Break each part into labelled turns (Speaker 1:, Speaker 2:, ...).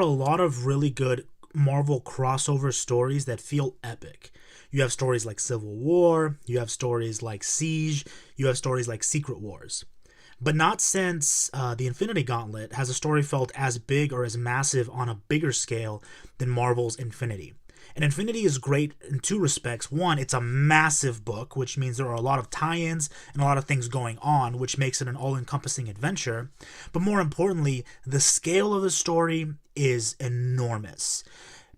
Speaker 1: a lot of really good Marvel crossover stories that feel epic. You have stories like Civil War, you have stories like Siege, you have stories like Secret Wars. But not since the Infinity Gauntlet has a story felt as big or as massive on a bigger scale than Marvel's Infinity. And Infinity is great in two respects. One, it's a massive book, which means there are a lot of tie-ins and a lot of things going on, which makes it an all-encompassing adventure. But more importantly, the scale of the story is enormous.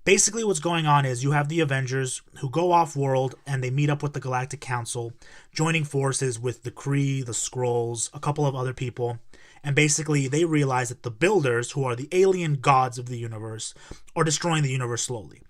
Speaker 1: Basically, what's going on is you have the Avengers who go off-world and they meet up with the Galactic Council, joining forces with the Kree, the Skrulls, a couple of other people, and basically they realize that the Builders, who are the alien gods of the universe, are destroying the universe slowly.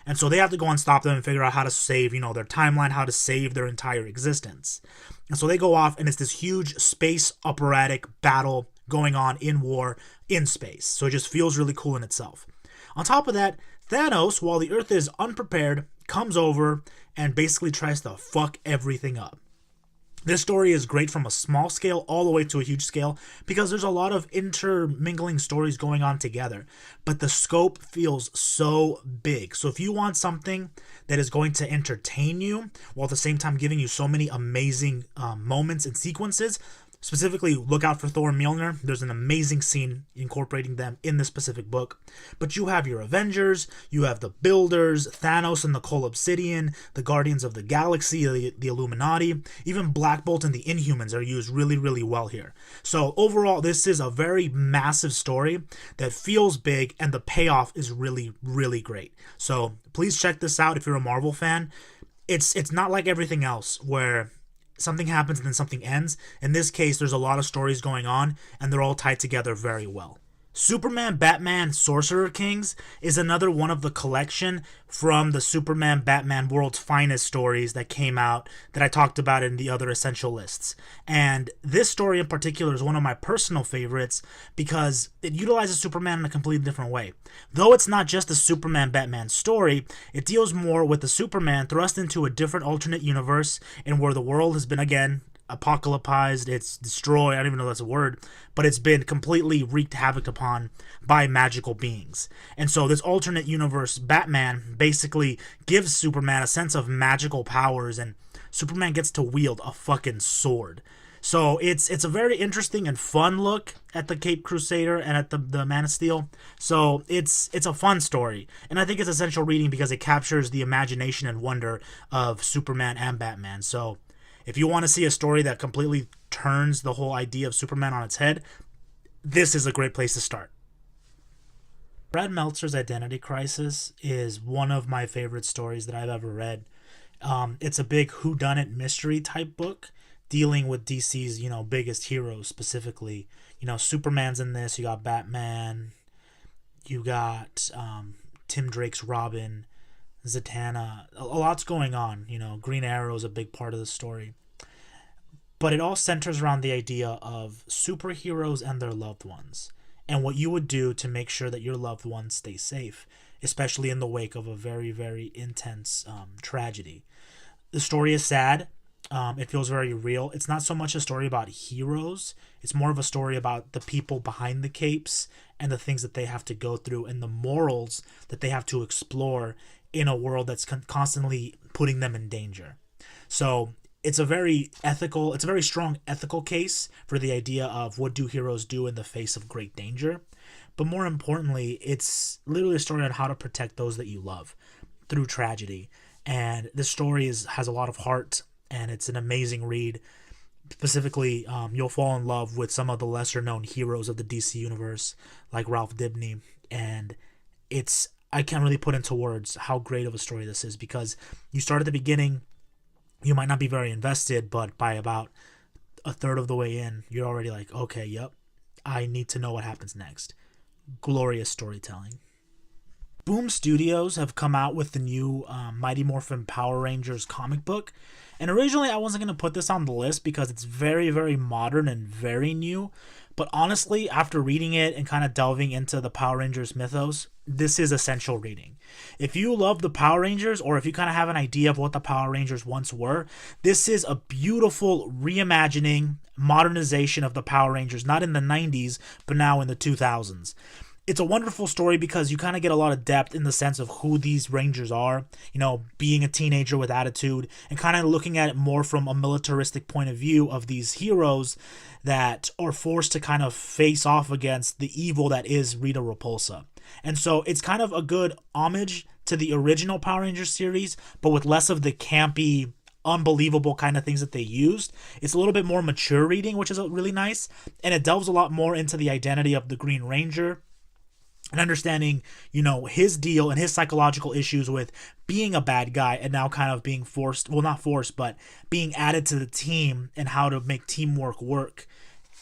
Speaker 1: And so they have to go and stop them and figure out how to save, their timeline, how to save their entire existence. And so they go off, and it's this huge space operatic battle going on in war in space. So it just feels really cool in itself. On top of that, Thanos, while the Earth is unprepared, comes over and basically tries to fuck everything up. This story is great from a small scale all the way to a huge scale because there's a lot of intermingling stories going on together, but the scope feels so big. So if you want something that is going to entertain you while at the same time giving you so many amazing moments and sequences, specifically, look out for Thor and Mjolnir. There's an amazing scene incorporating them in this specific book. But you have your Avengers, you have the Builders, Thanos and the Cole Obsidian, the Guardians of the Galaxy, the Illuminati, even Black Bolt and the Inhumans are used really, really well here. So overall, this is a very massive story that feels big, and the payoff is really, really great. So please check this out if you're a Marvel fan. It's not like everything else where something happens and then something ends. In this case, there's a lot of stories going on, and they're all tied together very well. Superman, Batman, Sorcerer Kings is another one of the collection from the Superman, Batman World's Finest stories that came out that I talked about in the other essential lists. And this story in particular is one of my personal favorites because it utilizes Superman in a completely different way. Though it's not just a Superman, Batman story, it deals more with the Superman thrust into a different alternate universe and where the world has been, again, apocalypsed, it's destroyed, I don't even know if that's a word, but it's been completely wreaked havoc upon by magical beings. And so this alternate universe Batman basically gives Superman a sense of magical powers, and Superman gets to wield a fucking sword. So it's a very interesting and fun look at the Caped Crusader and at the Man of Steel. So it's a fun story, and I think it's essential reading because it captures the imagination and wonder of Superman and Batman. So if you want to see a story that completely turns the whole idea of Superman on its head, this is a great place to start. Brad Meltzer's Identity Crisis is one of my favorite stories that I've ever read. It's a big whodunit mystery type book dealing with DC's, biggest heroes specifically. Superman's in this, you got Batman, you got Tim Drake's Robin, Zatanna, a lot's going on. Green Arrow is a big part of the story. But it all centers around the idea of superheroes and their loved ones, and what you would do to make sure that your loved ones stay safe, especially in the wake of a very, very intense tragedy. The story is sad. It feels very real. It's not so much a story about heroes. It's more of a story about the people behind the capes and the things that they have to go through and the morals that they have to explore in a world that's constantly putting them in danger. So it's a very strong ethical case for the idea of what do heroes do in the face of great danger. But more importantly, it's literally a story on how to protect those that you love through tragedy. And this story has a lot of heart, and it's an amazing read. Specifically, you'll fall in love with some of the lesser known heroes of the DC universe, like Ralph Dibny, and I can't really put into words how great of a story this is, because you start at the beginning, you might not be very invested, but by about a third of the way in, you're already like, okay, yep, I need to know what happens next. Glorious storytelling. Boom Studios have come out with the new Mighty Morphin Power Rangers comic book. And originally I wasn't going to put this on the list because it's very, very modern and very new. But honestly, after reading it and kind of delving into the Power Rangers mythos, this is essential reading. If you love the Power Rangers, or if you kind of have an idea of what the Power Rangers once were, this is a beautiful reimagining, modernization of the Power Rangers, not in the 90s, but now in the 2000s. It's a wonderful story because you kind of get a lot of depth in the sense of who these Rangers are, being a teenager with attitude, and kind of looking at it more from a militaristic point of view of these heroes that are forced to kind of face off against the evil that is Rita Repulsa. And so it's kind of a good homage to the original Power Rangers series, but with less of the campy, unbelievable kind of things that they used. It's a little bit more mature reading, which is really nice, and it delves a lot more into the identity of the Green Ranger and understanding, his deal and his psychological issues with being a bad guy and now kind of being forced, well, not forced, but being added to the team and how to make teamwork work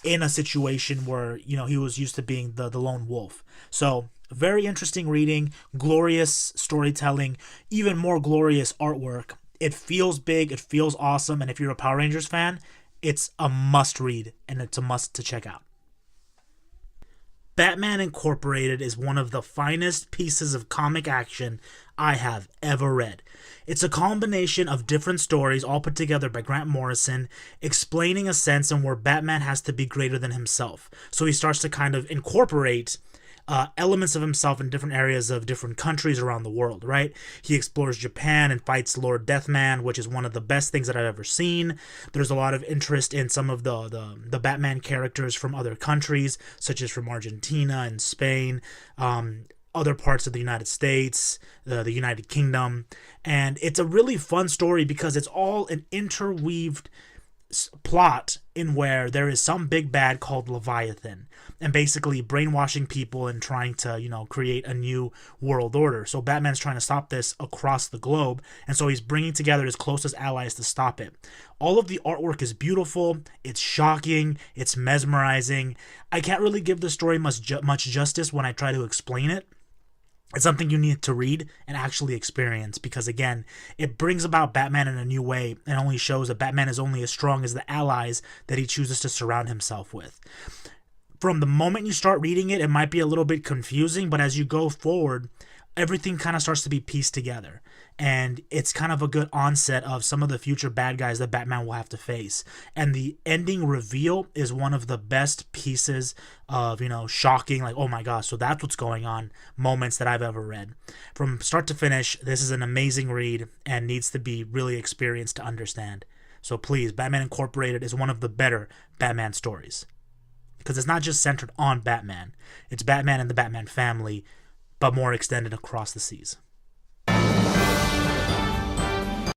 Speaker 1: in a situation where, he was used to being the lone wolf. So very interesting reading, glorious storytelling, even more glorious artwork. It feels big, it feels awesome, and if you're a Power Rangers fan, it's a must read and it's a must to check out. Batman Incorporated is one of the finest pieces of comic action I have ever read. It's a combination of different stories all put together by Grant Morrison, explaining a sense in where Batman has to be greater than himself. So he starts to kind of incorporate elements of himself in different areas of different countries around the world, right? He explores Japan and fights Lord Deathman, which is one of the best things that I've ever seen. There's a lot of interest in some of the Batman characters from other countries, such as from Argentina and Spain, other parts of the United States, the United Kingdom. And it's a really fun story because it's all an interweaved plot in where there is some big bad called Leviathan and basically brainwashing people and trying to create a new world order. So Batman's trying to stop this across the globe, and so he's bringing together his closest allies to stop it. All of the artwork is beautiful, it's shocking, it's mesmerizing. I can't really give the story much justice when I try to explain it. It's something you need to read and actually experience because, again, it brings about Batman in a new way and only shows that Batman is only as strong as the allies that he chooses to surround himself with. From the moment you start reading it, it might be a little bit confusing, but as you go forward, everything kind of starts to be pieced together. And it's kind of a good onset of some of the future bad guys that Batman will have to face. And the ending reveal is one of the best pieces of, shocking, like, oh my gosh, so that's what's going on moments that I've ever read. From start to finish, this is an amazing read and needs to be really experienced to understand. So please, Batman Incorporated is one of the better Batman stories. Because it's not just centered on Batman. It's Batman and the Batman family, but more extended across the seas.